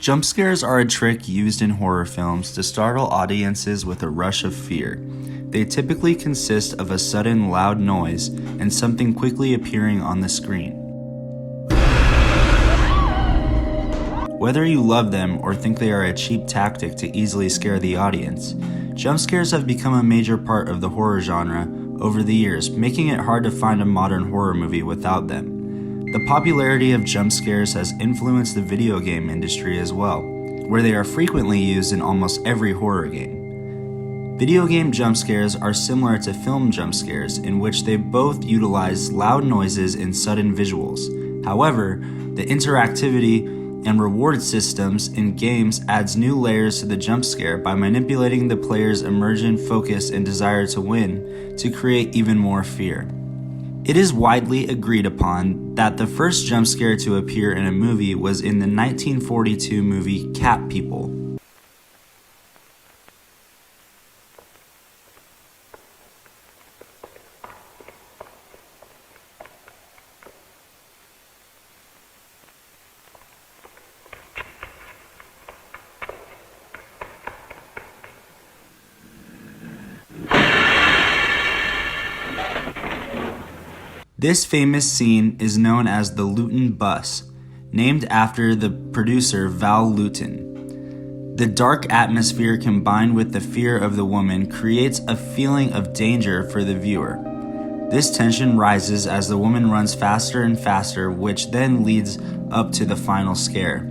Jump scares are a trick used in horror films to startle audiences with a rush of fear. They typically consist of a sudden loud noise and something quickly appearing on the screen. Whether you love them or think they are a cheap tactic to easily scare the audience, jump scares have become a major part of the horror genre over the years, making it hard to find a modern horror movie without them. The popularity of jump scares has influenced the video game industry as well, where they are frequently used in almost every horror game. Video game jump scares are similar to film jump scares, in which they both utilize loud noises and sudden visuals. However, the interactivity and reward systems in games adds new layers to the jump scare by manipulating the player's emergent focus and desire to win to create even more fear. It is widely agreed upon that the first jump scare to appear in a movie was in the 1942 movie Cat People. This famous scene is known as the Luton Bus, named after the producer Val Luton. The dark atmosphere combined with the fear of the woman creates a feeling of danger for the viewer. This tension rises as the woman runs faster and faster, which then leads up to the final scare.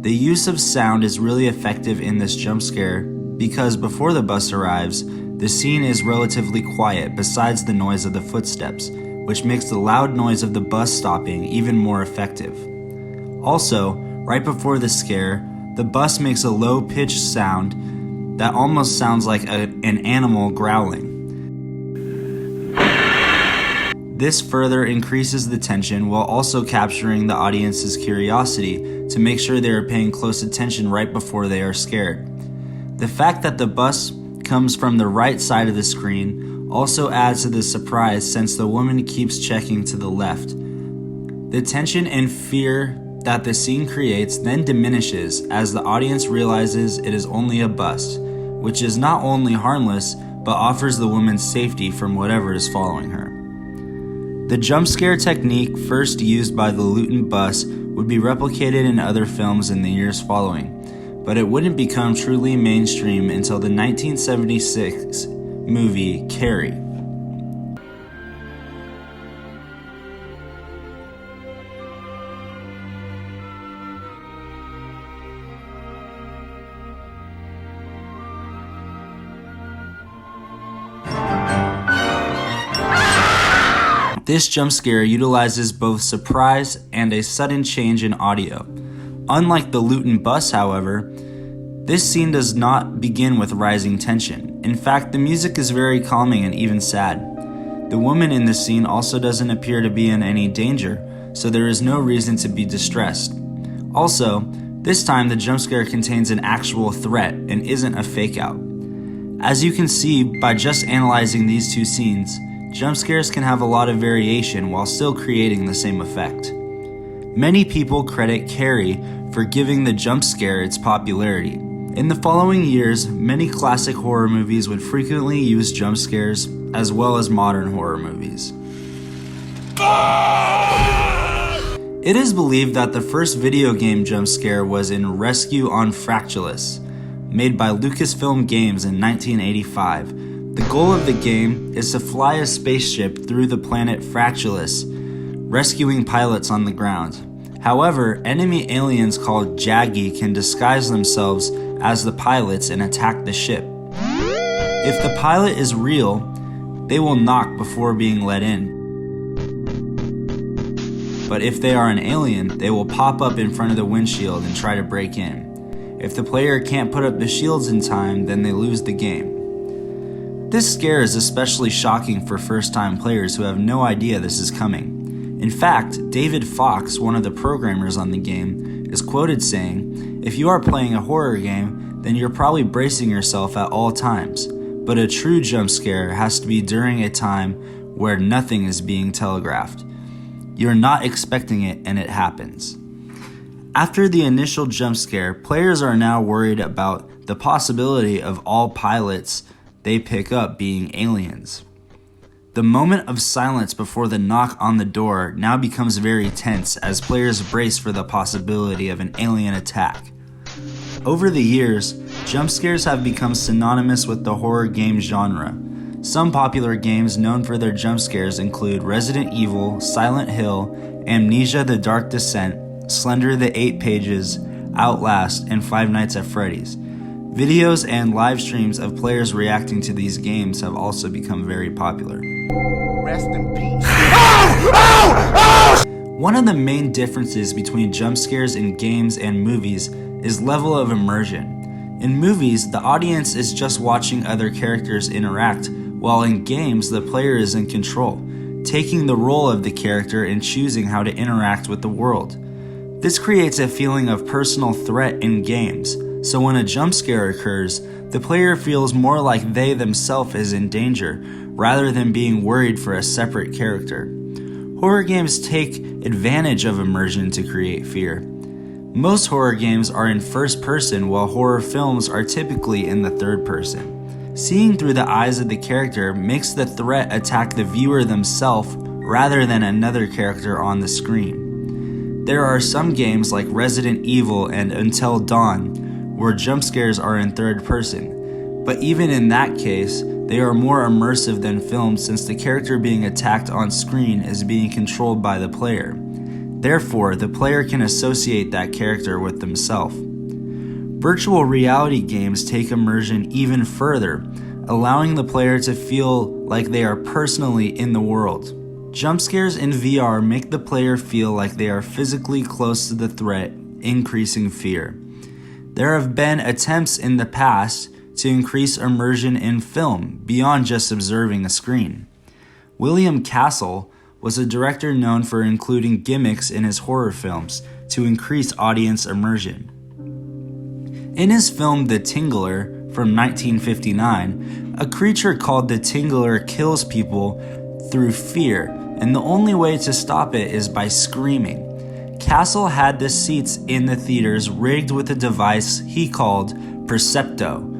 The use of sound is really effective in this jump scare because before the bus arrives, the scene is relatively quiet besides the noise of the footsteps, which makes the loud noise of the bus stopping even more effective. Also, right before the scare, the bus makes a low-pitched sound that almost sounds like an animal growling. This further increases the tension while also capturing the audience's curiosity to make sure they are paying close attention right before they are scared. The fact that the bus comes from the right side of the screen also adds to the surprise since the woman keeps checking to the left. The tension and fear that the scene creates then diminishes as the audience realizes it is only a bus, which is not only harmless but offers the woman safety from whatever is following her. The jump scare technique first used by the Luton Bus would be replicated in other films in the years following, but it wouldn't become truly mainstream until the 1976 movie Carrie. This jump scare utilizes both surprise and a sudden change in audio. Unlike the Luton Bus, however, this scene does not begin with rising tension. In fact, the music is very calming and even sad. The woman in this scene also doesn't appear to be in any danger, so there is no reason to be distressed. Also, this time the jump scare contains an actual threat and isn't a fake out. As you can see by just analyzing these two scenes, jump scares can have a lot of variation while still creating the same effect. Many people credit Carrie for giving the jump scare its popularity. In the following years, many classic horror movies would frequently use jump scares, as well as modern horror movies. It is believed that the first video game jump scare was in Rescue on Fractalus, made by Lucasfilm Games in 1985. The goal of the game is to fly a spaceship through the planet Fractalus, rescuing pilots on the ground. However, enemy aliens called Jaggy can disguise themselves as the pilots and attack the ship. If the pilot is real, they will knock before being let in. But if they are an alien, they will pop up in front of the windshield and try to break in. If the player can't put up the shields in time, then they lose the game. This scare is especially shocking for first-time players who have no idea this is coming. In fact, David Fox, one of the programmers on the game, is quoted saying, "If you are playing a horror game, then you're probably bracing yourself at all times. But a true jump scare has to be during a time where nothing is being telegraphed. You're not expecting it and it happens." After the initial jump scare, players are now worried about the possibility of all pilots they pick up being aliens. The moment of silence before the knock on the door now becomes very tense as players brace for the possibility of an alien attack. Over the years, jump scares have become synonymous with the horror game genre. Some popular games known for their jump scares include Resident Evil, Silent Hill, Amnesia: The Dark Descent, Slender: The Eight Pages, Outlast, and Five Nights at Freddy's. Videos and live streams of players reacting to these games have also become very popular. Rest in peace. One of the main differences between jump scares in games and movies is level of immersion. In movies, the audience is just watching other characters interact, while in games, the player is in control, taking the role of the character and choosing how to interact with the world. This creates a feeling of personal threat in games, so when a jump scare occurs, the player feels more like they themselves is in danger, rather than being worried for a separate character. Horror games take advantage of immersion to create fear. Most horror games are in first person, while horror films are typically in the third person. Seeing through the eyes of the character makes the threat attack the viewer themselves rather than another character on the screen. There are some games like Resident Evil and Until Dawn where jump scares are in third person, but even in that case, they are more immersive than films since the character being attacked on screen is being controlled by the player. Therefore, the player can associate that character with themselves. Virtual reality games take immersion even further, allowing the player to feel like they are personally in the world. Jump scares in VR make the player feel like they are physically close to the threat, increasing fear. There have been attempts in the past to increase immersion in film beyond just observing a screen. William Castle was a director known for including gimmicks in his horror films to increase audience immersion. In his film The Tingler from 1959, a creature called the Tingler kills people through fear, and the only way to stop it is by screaming. Castle had the seats in the theaters rigged with a device he called Percepto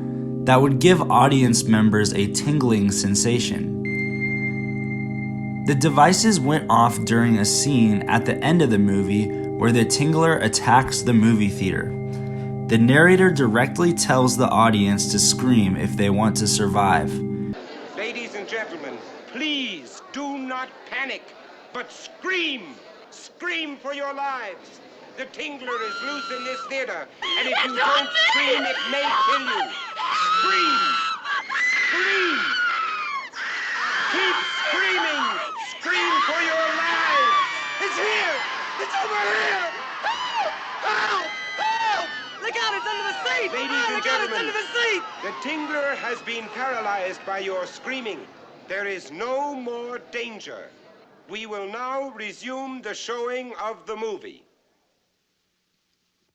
that would give audience members a tingling sensation. The devices went off during a scene at the end of the movie where the Tingler attacks the movie theater. The narrator directly tells the audience to scream if they want to survive. Ladies and gentlemen, please do not panic, but scream! Scream for your lives! The Tingler is loose in this theater, and if you don't scream, it may kill you. Scream! Scream! Keep screaming! Scream for your lives! It's here! It's over here! Help! Help! Help! Look out, it's under the seat! Ladies and gentlemen, it's under the seat! The Tingler has been paralyzed by your screaming. There is no more danger. We will now resume the showing of the movie.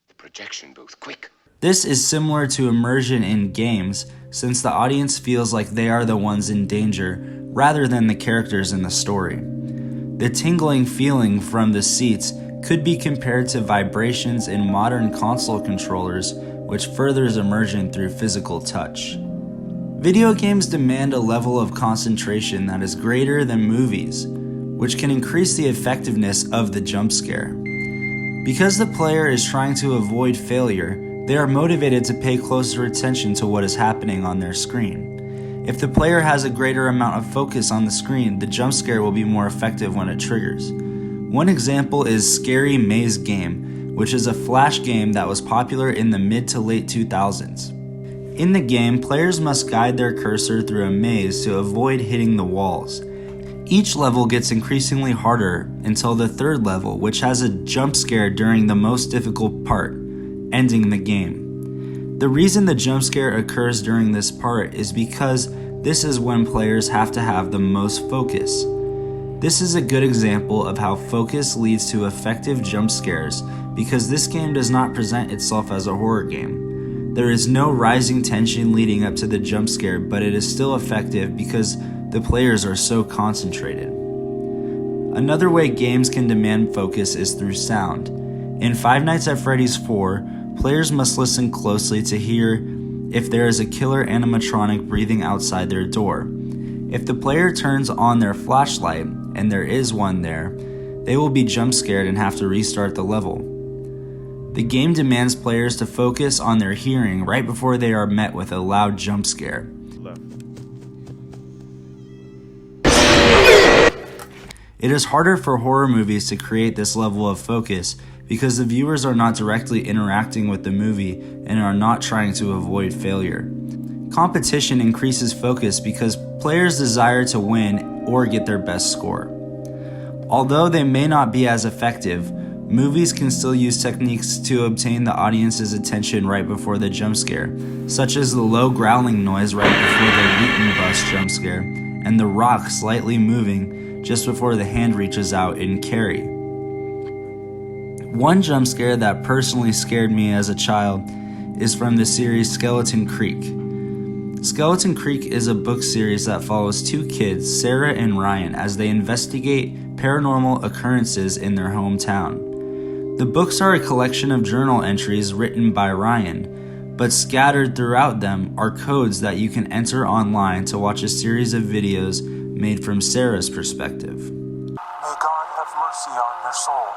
The projection booth, quick! This is similar to immersion in games, since the audience feels like they are the ones in danger rather than the characters in the story. The tingling feeling from the seats could be compared to vibrations in modern console controllers, which furthers immersion through physical touch. Video games demand a level of concentration that is greater than movies, which can increase the effectiveness of the jump scare. Because the player is trying to avoid failure, they are motivated to pay closer attention to what is happening on their screen. If the player has a greater amount of focus on the screen, the jump scare will be more effective when it triggers. One example is Scary Maze Game, which is a flash game that was popular in the mid to late 2000s. In the game, players must guide their cursor through a maze to avoid hitting the walls. Each level gets increasingly harder until the third level, which has a jump scare during the most difficult part, ending the game. The reason the jump scare occurs during this part is because this is when players have to have the most focus. This is a good example of how focus leads to effective jump scares because this game does not present itself as a horror game. There is no rising tension leading up to the jump scare, but it is still effective because the players are so concentrated. Another way games can demand focus is through sound. In Five Nights at Freddy's 4, players must listen closely to hear if there is a killer animatronic breathing outside their door. If the player turns on their flashlight, and there is one there, they will be jump scared and have to restart the level. The game demands players to focus on their hearing right before they are met with a loud jump scare. It is harder for horror movies to create this level of focus because the viewers are not directly interacting with the movie and are not trying to avoid failure. Competition increases focus because players desire to win or get their best score. Although they may not be as effective, movies can still use techniques to obtain the audience's attention right before the jump scare, such as the low growling noise right before the Wheaton bus jump scare, and the rock slightly moving just before the hand reaches out in Carrie. One jump scare that personally scared me as a child is from the series Skeleton Creek. Skeleton Creek is a book series that follows two kids, Sarah and Ryan, as they investigate paranormal occurrences in their hometown. The books are a collection of journal entries written by Ryan, but scattered throughout them are codes that you can enter online to watch a series of videos made from Sarah's perspective. May God have mercy on your soul.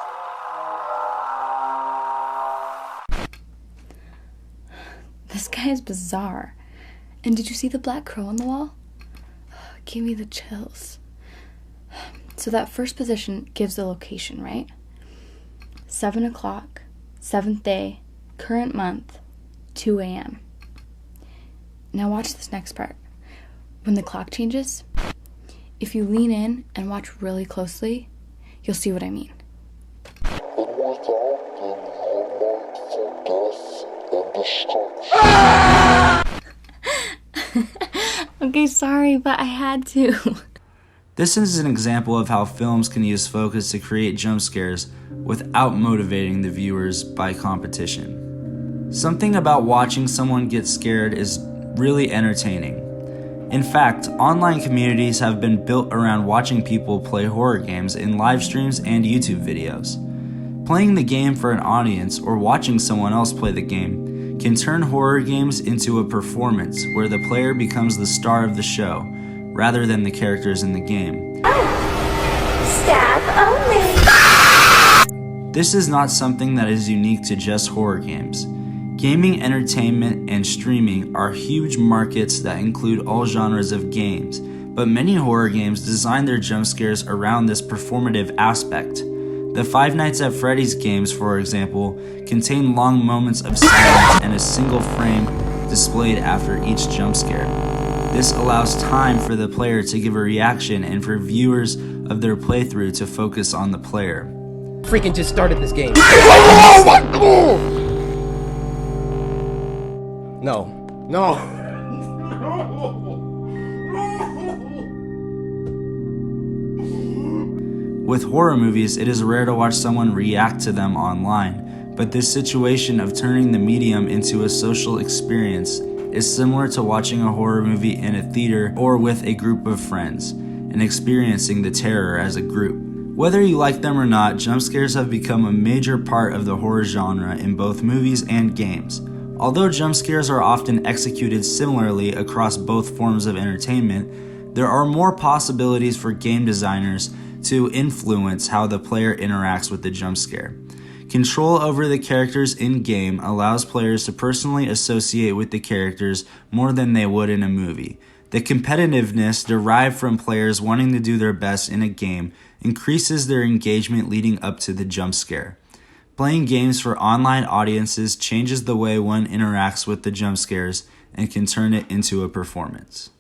This guy is bizarre. And did you see the black crow on the wall? It gave me the chills. So that first position gives the location, right? 7 o'clock, 7th day, current month, 2 a.m. Now watch this next part. When the clock changes, if you lean in and watch really closely, you'll see what I mean. Okay, sorry, but I had to. This is an example of how films can use focus to create jump scares without motivating the viewers by competition. Something about watching someone get scared is really entertaining. In fact, online communities have been built around watching people play horror games in live streams and YouTube videos. Playing the game for an audience or watching someone else play the game can turn horror games into a performance where the player becomes the star of the show, rather than the characters in the game. Staff only! This is not something that is unique to just horror games. Gaming, entertainment, and streaming are huge markets that include all genres of games, but many horror games design their jump scares around this performative aspect. The Five Nights at Freddy's games, for example, contain long moments of silence and a single frame displayed after each jump scare. This allows time for the player to give a reaction and for viewers of their playthrough to focus on the player. Freaking just started this game. No. With horror movies, it is rare to watch someone react to them online, but this situation of turning the medium into a social experience is similar to watching a horror movie in a theater or with a group of friends, and experiencing the terror as a group. Whether you like them or not, jump scares have become a major part of the horror genre in both movies and games. Although jump scares are often executed similarly across both forms of entertainment, there are more possibilities for game designers to influence how the player interacts with the jump scare. Control over the characters in-game allows players to personally associate with the characters more than they would in a movie. The competitiveness derived from players wanting to do their best in a game increases their engagement leading up to the jump scare. Playing games for online audiences changes the way one interacts with the jump scares and can turn it into a performance.